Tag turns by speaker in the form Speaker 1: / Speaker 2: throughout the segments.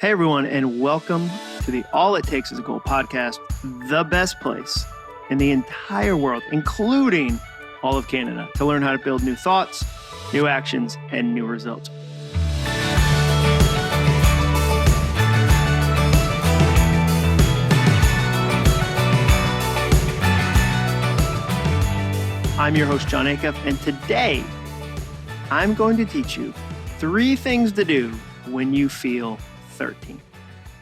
Speaker 1: Hey, everyone, and welcome to the All It Takes Is a Goal podcast, the best place in the entire world, including all of Canada, to learn how to build new thoughts, new actions, and new results. I'm your host, Jon Acuff, and today I'm going to teach you 3 things to do when you feel 13.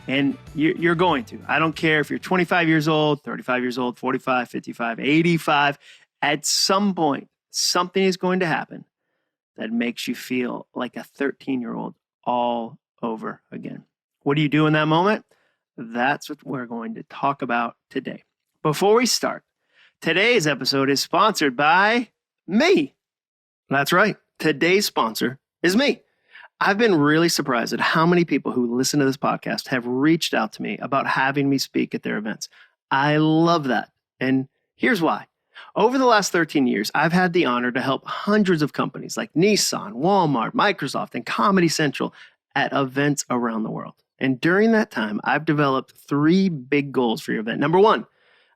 Speaker 1: And you're going to. I don't care if you're 25 years old, 35 years old, 45, 55, 85. At some point, something is going to happen that makes you feel like a 13-year-old all over again. What do you do in that moment? That's what we're going to talk about today. Before we start, today's episode is sponsored by me. That's right. Today's sponsor is me. I've been really surprised at how many people who listen to this podcast have reached out to me about having me speak at their events. I love that. And here's why. Over the last 13 years, I've had the honor to help hundreds of companies like Nissan, Walmart, Microsoft, and Comedy Central at events around the world. And during that time, I've developed 3 big goals for your event. Number 1,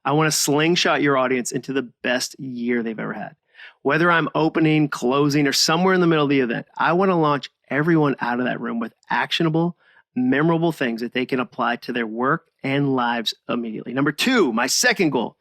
Speaker 1: I want to slingshot your audience into the best year they've ever had. Whether I'm opening, closing, or somewhere in the middle of the event, I want to launch everyone out of that room with actionable, memorable things that they can apply to their work and lives immediately. Number 2, my second goal,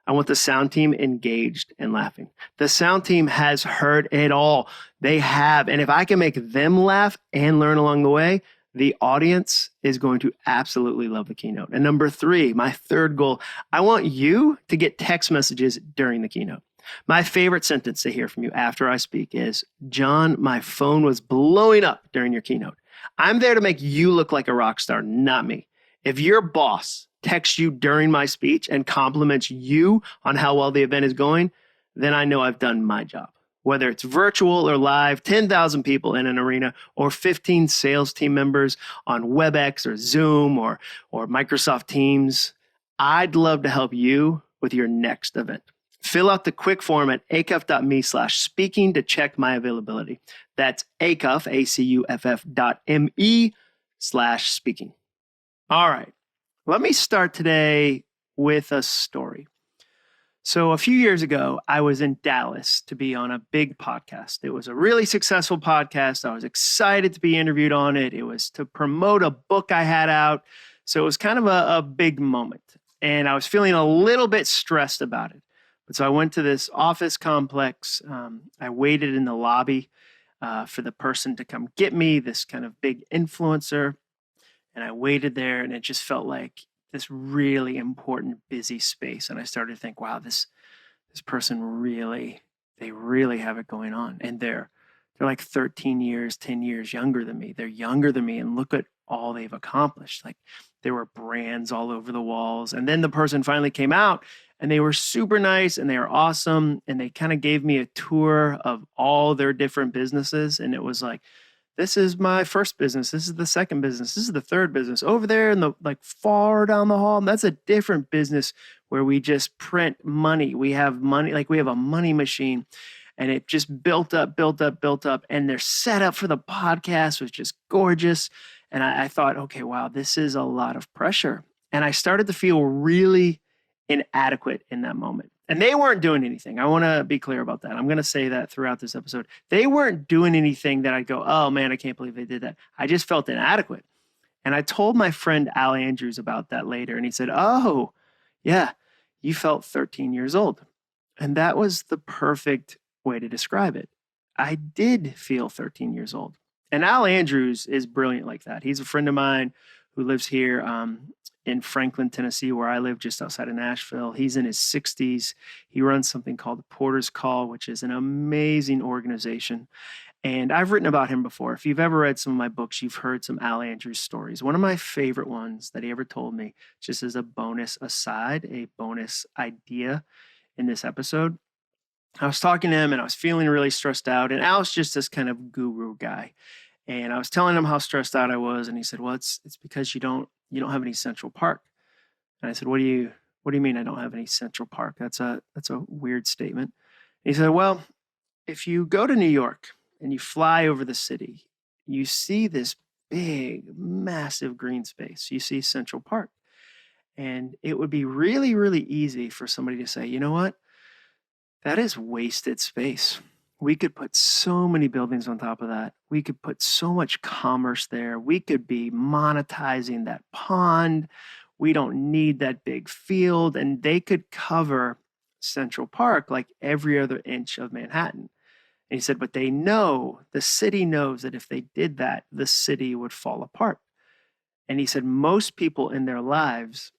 Speaker 1: I want the sound team engaged and laughing. The sound team has heard it all. They have. And if I can make them laugh and learn along the way, the audience is going to absolutely love the keynote. And number 3, my third goal, I want you to get text messages during the keynote. My favorite sentence to hear from you after I speak is, Jon, my phone was blowing up during your keynote. I'm there to make you look like a rock star, not me. If your boss texts you during my speech and compliments you on how well the event is going, then I know I've done my job. Whether it's virtual or live, 10,000 people in an arena, or 15 sales team members on WebEx or Zoom or Microsoft Teams, I'd love to help you with your next event. Fill out the quick form at acuff.me/speaking to check my availability. That's Acuff, ACUFF.me/speaking. All right, let me start today with a story. So a few years ago, I was in Dallas to be on a big podcast. It was a really successful podcast. I was excited to be interviewed on it. It was to promote a book I had out. So it was kind of a big moment. And I was feeling a little bit stressed about it. So I went to this office complex. I waited in the lobby for the person to come get me, this kind of big influencer. And I waited there, and it just felt like this really important, busy space. And I started to think, wow, this person really have it going on. And they're like 13 years, 10 years younger than me. They're younger than me, and look at all they've accomplished. Like, there were brands all over the walls. And then the person finally came out, and they were super nice, and they were awesome. And they kind of gave me a tour of all their different businesses. And it was like, this is my first business. This is the second business. This is the third business. Over there in the, like, far down the hall, that's a different business where we just print money. We have money, like we have a money machine. And it just built up. And their setup for the podcast was just gorgeous. And I thought, okay, wow, this is a lot of pressure. And I started to feel really inadequate in that moment. And they weren't doing anything. I want to be clear about that. I'm going to say that throughout this episode. They weren't doing anything that I'd go, oh man, I can't believe they did that. I just felt inadequate. And I told my friend Al Andrews about that later. And he said, oh, yeah, you felt 13 years old. And that was the perfect way to describe it. I did feel 13 years old. And Al Andrews is brilliant like that. He's a friend of mine who lives here in Franklin, Tennessee, where I live just outside of Nashville. He's in his 60s. He runs something called the Porter's Call, which is an amazing organization. And I've written about him before. If you've ever read some of my books, you've heard some Al Andrews stories. One of my favorite ones that he ever told me, just as a bonus aside, a bonus idea in this episode, I was talking to him and I was feeling really stressed out. And Al's just this kind of guru guy. And I was telling him how stressed out I was. And he said, well, it's because you don't have any Central Park. And I said, what do you mean I don't have any Central Park? That's a weird statement. And he said, well, if you go to New York and you fly over the city, you see this big, massive green space. You see Central Park. And it would be really, really easy for somebody to say, you know what? That is wasted space. We could put so many buildings on top of that. We could put so much commerce there. We could be monetizing that pond. We don't need that big field. And they could cover Central Park like every other inch of Manhattan. And he said, but they know, the city knows that if they did that, the city would fall apart. And he said, most people in their lives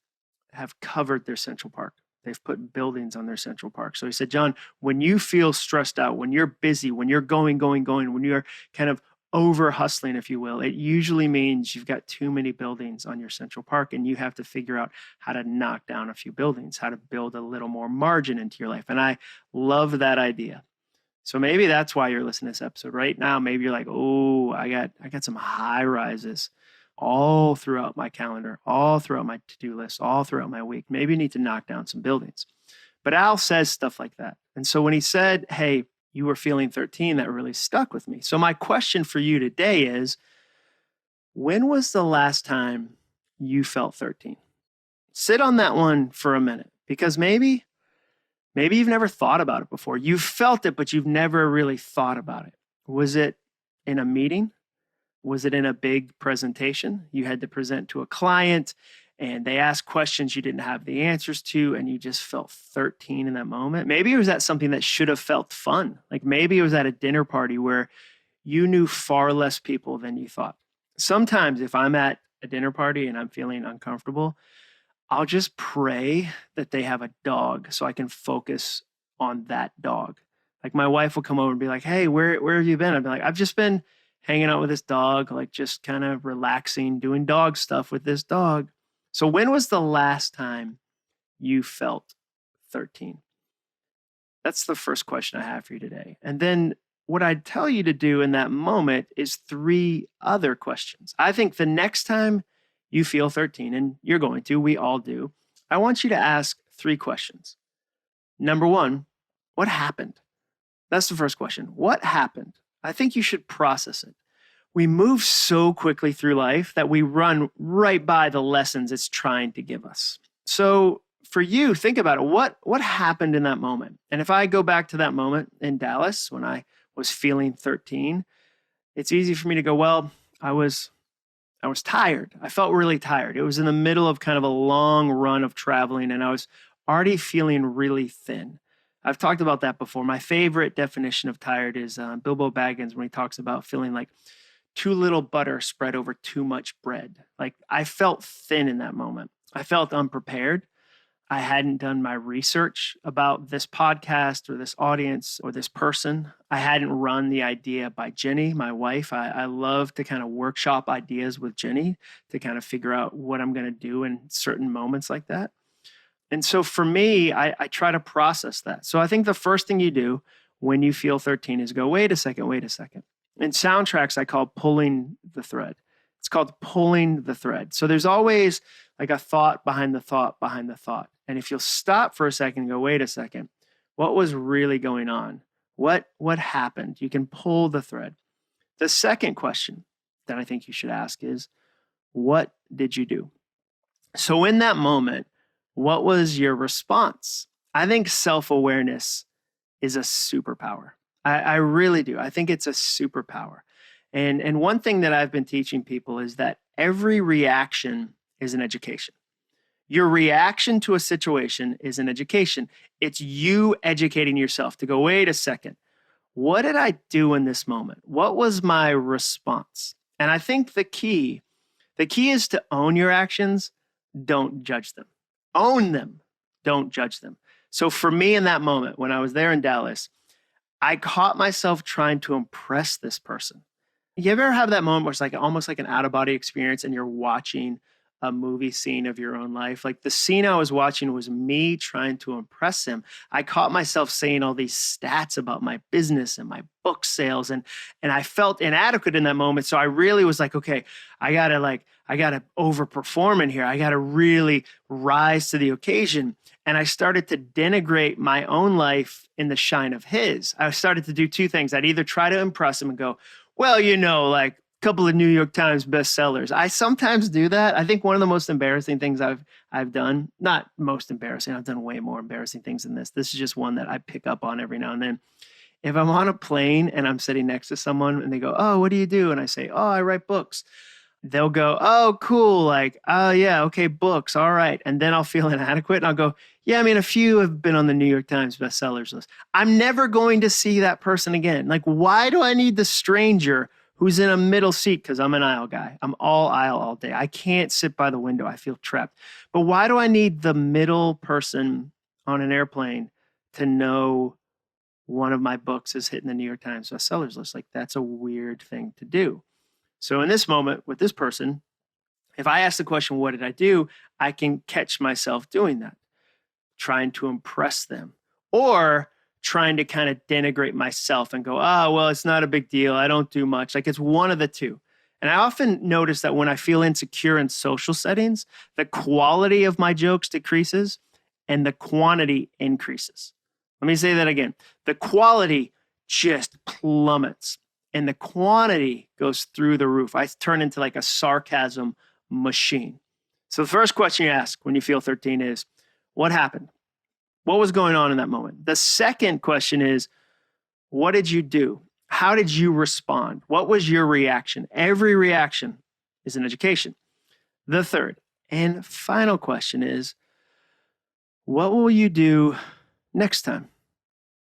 Speaker 1: have covered their Central Park. They've put buildings on their Central Park. So he said, Jon, when you feel stressed out, when you're busy, when you're going, when you're kind of over hustling, if you will, it usually means you've got too many buildings on your Central Park and you have to figure out how to knock down a few buildings, how to build a little more margin into your life. And I love that idea. So maybe that's why you're listening to this episode right now. Maybe you're like, oh, I got some high rises all throughout my calendar, all throughout my to-do list, all throughout my week. Maybe you need to knock down some buildings. But Al says stuff like that. And so when he said, hey, you were feeling 13, that really stuck with me. So my question for you today is, when was the last time you felt 13? Sit on that one for a minute, because maybe you've never thought about it before. You've felt it, but you've never really thought about it. Was it in a meeting? Was it in a big presentation? You had to present to a client and they asked questions you didn't have the answers to, and you just felt 13 in that moment. Maybe it was at something that should have felt fun. Like maybe it was at a dinner party where you knew far less people than you thought. Sometimes if I'm at a dinner party and I'm feeling uncomfortable, I'll just pray that they have a dog so I can focus on that dog. Like my wife will come over and be like, hey, where have you been? I'd be like, I've just been hanging out with this dog, like just kind of relaxing, doing dog stuff with this dog. So when was the last time you felt 13? That's the first question I have for you today. And then what I'd tell you to do in that moment is 3 other questions. I think the next time you feel 13, and you're going to, we all do, I want you to ask 3 questions. Number 1, what happened? That's the first question. What happened? I think you should process it. We move so quickly through life that we run right by the lessons it's trying to give us. So for you, think about it. What happened in that moment? And if I go back to that moment in Dallas when I was feeling 13, it's easy for me to go, well, I was tired. I felt really tired. It was in the middle of kind of a long run of traveling and I was already feeling really thin. I've talked about that before. My favorite definition of tired is Bilbo Baggins when he talks about feeling like too little butter spread over too much bread. Like I felt thin in that moment. I felt unprepared. I hadn't done my research about this podcast or this audience or this person. I hadn't run the idea by Jenny, my wife. I love to kind of workshop ideas with Jenny to kind of figure out what I'm going to do in certain moments like that. And so for me, I try to process that. So I think the first thing you do when you feel 13 is go, wait a second. In soundtracks, I call pulling the thread. It's called pulling the thread. So there's always like a thought behind the thought behind the thought. And if you'll stop for a second and go, wait a second, what was really going on? What happened? You can pull the thread. The second question that I think you should ask is, what did you do? So in that moment, what was your response? I think self-awareness is a superpower. I really do. I think it's a superpower. And one thing that I've been teaching people is that every reaction is an education. Your reaction to a situation is an education. It's you educating yourself to go, wait a second, what did I do in this moment? What was my response? And I think the key is to own your actions, don't judge them. Own them, don't judge them. So for me in that moment, when I was there in Dallas, I caught myself trying to impress this person. You ever have that moment where it's like almost like an out-of-body experience and you're watching a movie scene of your own life? Like the scene I was watching was me trying to impress him. I caught myself saying all these stats about my business and my book sales, and I felt inadequate in that moment. So I really was like, okay, I gotta overperform in here. I gotta really rise to the occasion. And I started to denigrate my own life in the shine of his. I started to do 2 things. I'd either try to impress him and go, well, like couple of New York Times bestsellers. I sometimes do that. I think one of the most embarrassing things I've done, not most embarrassing, I've done way more embarrassing things than this. This is just one that I pick up on every now and then. If I'm on a plane and I'm sitting next to someone and they go, "Oh, what do you do?" And I say, "Oh, I write books." They'll go, "Oh, cool. Like, oh yeah, okay, books. All right." And then I'll feel inadequate and I'll go, "Yeah, I mean, a few have been on the New York Times bestsellers list." I'm never going to see that person again. Like, why do I need the stranger who's in a middle seat? Because I'm an aisle guy. I'm all aisle all day. I can't sit by the window. I feel trapped. But why do I need the middle person on an airplane to know one of my books is hitting the New York Times bestsellers list? Like, that's a weird thing to do. So in this moment with this person, if I ask the question, what did I do? I can catch myself doing that, trying to impress them or trying to kind of denigrate myself and go, "Oh, well, it's not a big deal. I don't do much." Like, it's one of the two. And I often notice that when I feel insecure in social settings, the quality of my jokes decreases and the quantity increases. Let me say that again. The quality just plummets and the quantity goes through the roof. I turn into like a sarcasm machine. So the first question you ask when you feel 13 is, what happened? What was going on in that moment? The second question is, what did you do? How did you respond? What was your reaction? Every reaction is an education. The third and final question is, what will you do next time?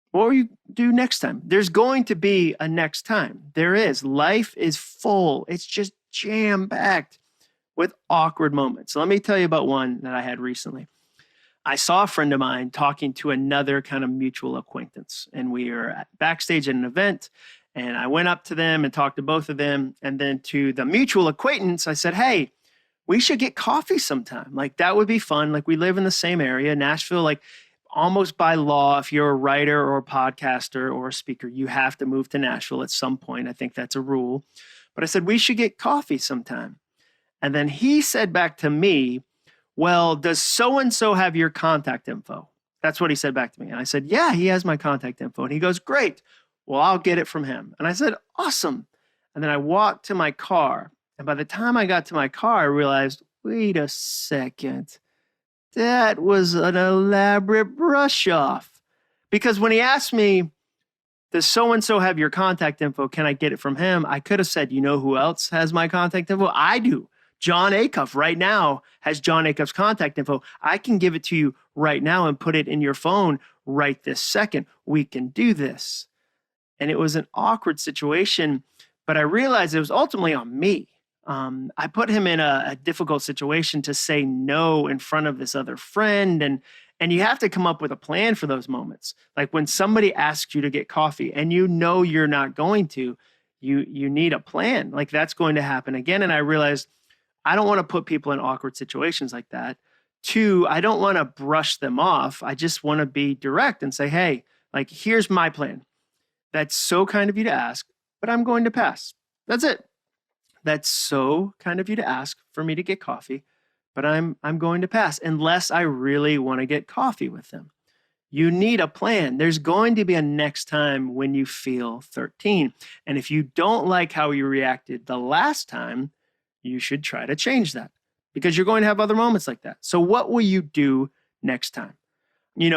Speaker 1: What will you do next time? There's going to be a next time. There is. Life is full. It's just jam-packed with awkward moments. So let me tell you about one that I had recently. I saw a friend of mine talking to another kind of mutual acquaintance, and we were backstage at an event, and I went up to them and talked to both of them. And then to the mutual acquaintance, I said, "Hey, we should get coffee sometime. Like, that would be fun. Like, we live in the same area, Nashville. Like, almost by law, if you're a writer or a podcaster or a speaker, you have to move to Nashville at some point. I think that's a rule." But I said, "We should get coffee sometime." And then he said back to me, "Well, does so-and-so have your contact info?" That's what he said back to me. And I said, "Yeah, he has my contact info." And he goes, "Great. Well, I'll get it from him." And I said, "Awesome." And then I walked to my car. And by the time I got to my car, I realized, wait a second. That was an elaborate brush off. Because when he asked me, "Does so-and-so have your contact info? Can I get it from him?" I could have said, "You know who else has my contact info? I do. Jon Acuff right now has Jon Acuff's contact info. I can give it to you right now and put it in your phone right this second. We can do this." And it was an awkward situation, but I realized it was ultimately on me. I put him in a difficult situation to say no in front of this other friend. And you have to come up with a plan for those moments. Like when somebody asks you to get coffee and you know you're not going to, you need a plan. Like that's going to happen again. And I realized I don't want to put people in awkward situations like that. Two, I don't want to brush them off. I just want to be direct and say, "Hey, like here's my plan. That's so kind of you to ask, but I'm going to pass." That's it. That's so kind of you to ask for me to get coffee, but I'm going to pass unless I really want to get coffee with them. You need a plan. There's going to be a next time when you feel 13. And if you don't like how you reacted the last time, you should try to change that because you're going to have other moments like that. So what will you do next time?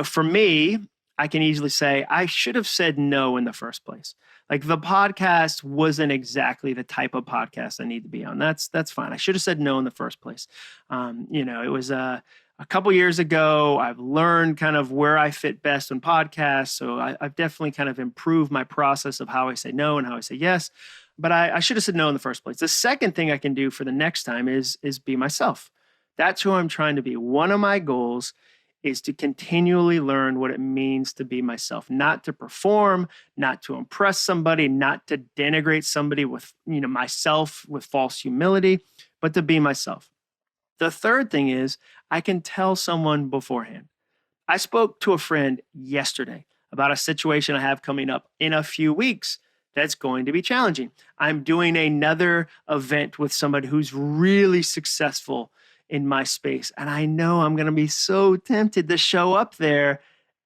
Speaker 1: For me, I can easily say I should have said no in the first place. Like the podcast wasn't exactly the type of podcast I need to be on. That's fine. I should have said no in the first place. It was a couple years ago. I've learned kind of where I fit best on podcasts. So I've definitely kind of improved my process of how I say no and how I say yes. But I should have said no in the first place. The second thing I can do for the next time is be myself. That's who I'm trying to be. One of my goals is to continually learn what it means to be myself, not to perform, not to impress somebody, not to denigrate somebody with, myself with false humility, but to be myself. The third thing is I can tell someone beforehand. I spoke to a friend yesterday about a situation I have coming up in a few weeks that's going to be challenging. I'm doing another event with somebody who's really successful in my space. And I know I'm going to be so tempted to show up there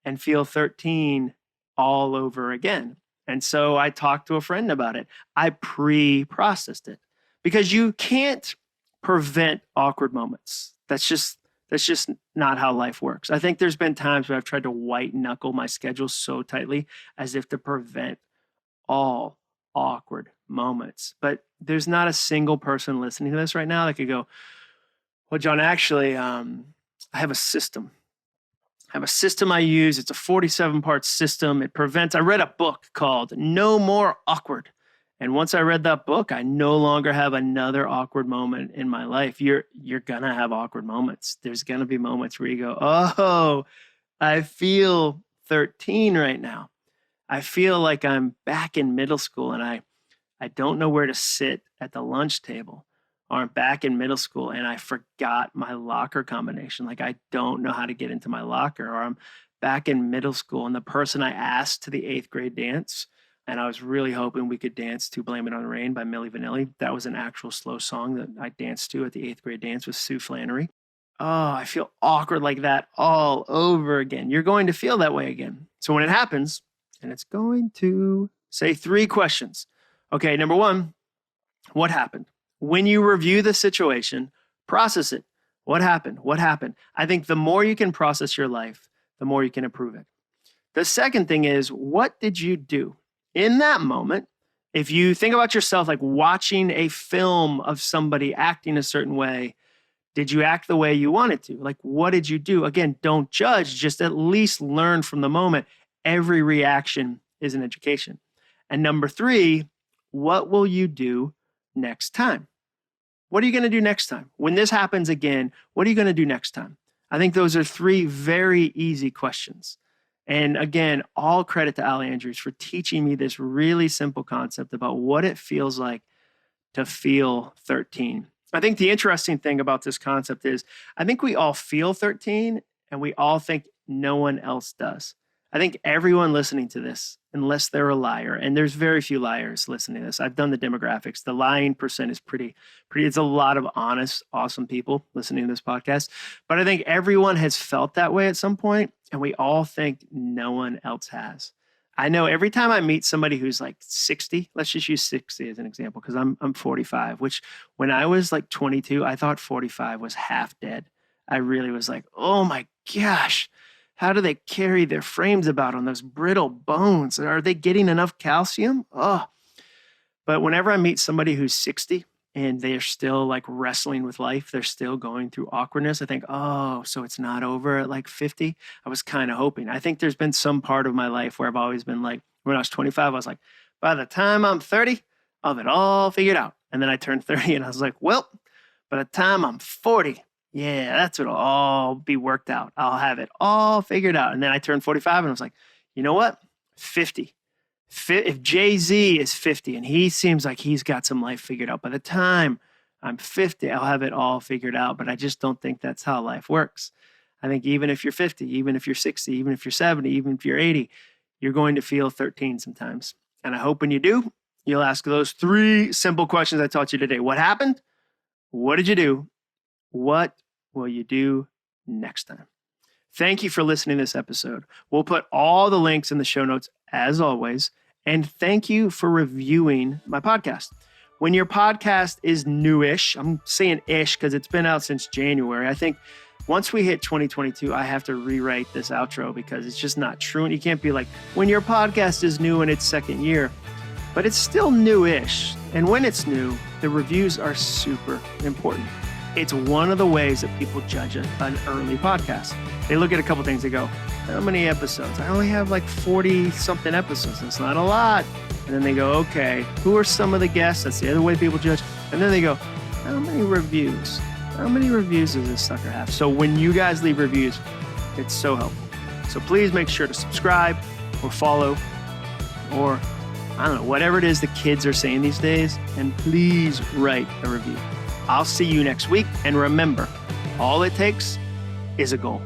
Speaker 1: and feel 13 all over again. And so I talked to a friend about it. I pre-processed it because you can't prevent awkward moments. That's just not how life works. I think there's been times where I've tried to white knuckle my schedule so tightly as if to prevent all awkward moments. But there's not a single person listening to this right now that could go, well, Jon, actually, I have a system. I use. It's a 47-part system. It prevents. I read a book called No More Awkward. And once I read that book, I no longer have another awkward moment in my life. You're going to have awkward moments. There's going to be moments where you go, oh, I feel 13 right now. I feel like I'm back in middle school and I don't know where to sit at the lunch table. Or I'm back in middle school and I forgot my locker combination. Like I don't know how to get into my locker. Or I'm back in middle school and the person I asked to the 8th grade dance, and I was really hoping we could dance to Blame It on the Rain by Milli Vanilli. That was an actual slow song that I danced to at the 8th grade dance with Sue Flannery. Oh, I feel awkward like that all over again. You're going to feel that way again. So when it happens, and it's going to say 3 questions. Okay, number 1, what happened? When you review the situation, process it. What happened? What happened? I think the more you can process your life, the more you can improve it. The second thing is, what did you do? In that moment, if you think about yourself like watching a film of somebody acting a certain way, did you act the way you wanted to? Like, what did you do? Again, don't judge, just at least learn from the moment. Every reaction is an education. And number 3, what will you do next time? What are you going to do next time? When this happens again, what are you going to do next time? I think those are 3 very easy questions. And again, all credit to Ali Andrews for teaching me this really simple concept about what it feels like to feel 13. I think the interesting thing about this concept is I think we all feel 13 and we all think no one else does. I think everyone listening to this, unless they're a liar, and there's very few liars listening to this. I've done the demographics. The lying percent is pretty. It's a lot of honest, awesome people listening to this podcast. But I think everyone has felt that way at some point, and we all think no one else has. I know every time I meet somebody who's like 60, let's just use 60 as an example, because I'm 45, which when I was like 22, I thought 45 was half dead. I really was like, oh my gosh. How do they carry their frames about on those brittle bones? Are they getting enough calcium? Oh, but whenever I meet somebody who's 60 and they're still like wrestling with life, they're still going through awkwardness, I think, oh, so it's not over at like 50. I was kind of hoping. I think there's been some part of my life where I've always been like, when I was 25, I was like, by the time I'm 30, I'll have it all figured out. And then I turned 30 and I was like, well, by the time I'm 40, yeah, that's what'll all be worked out. I'll have it all figured out. And then I turned 45 and I was like, you know what? 50. If Jay-Z is 50 and he seems like he's got some life figured out, by the time I'm 50, I'll have it all figured out. But I just don't think that's how life works. I think even if you're 50, even if you're 60, even if you're 70, even if you're 80, you're going to feel 13 sometimes. And I hope when you do, you'll ask those 3 simple questions I taught you today. What happened? What did you do? What will you do next time? Thank you for listening to this episode. We'll put all the links in the show notes as always. And thank you for reviewing my podcast. When your podcast is newish, I'm saying ish because it's been out since January. I think once we hit 2022, I have to rewrite this outro because it's just not true. And you can't be like, when your podcast is new in its 2nd year, but it's still newish. And when it's new, the reviews are super important. It's one of the ways that people judge an early podcast. They look at a couple things. They go, how many episodes? I only have like 40 something episodes. That's not a lot. And then they go, okay, who are some of the guests? That's the other way people judge. And then they go, how many reviews? How many reviews does this sucker have? So when you guys leave reviews, it's so helpful. So please make sure to subscribe or follow or I don't know, whatever it is the kids are saying these days. And please write a review. I'll see you next week. And remember, all it takes is a goal.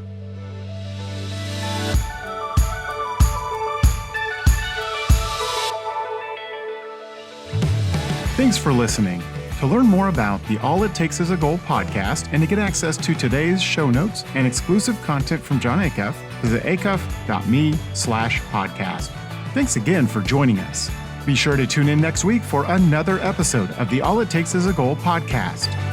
Speaker 2: Thanks for listening. To learn more about the All It Takes Is a Goal podcast and to get access to today's show notes and exclusive content from Jon Acuff, visit acuff.me/podcast. Thanks again for joining us. Be sure to tune in next week for another episode of the All It Takes Is a Goal podcast.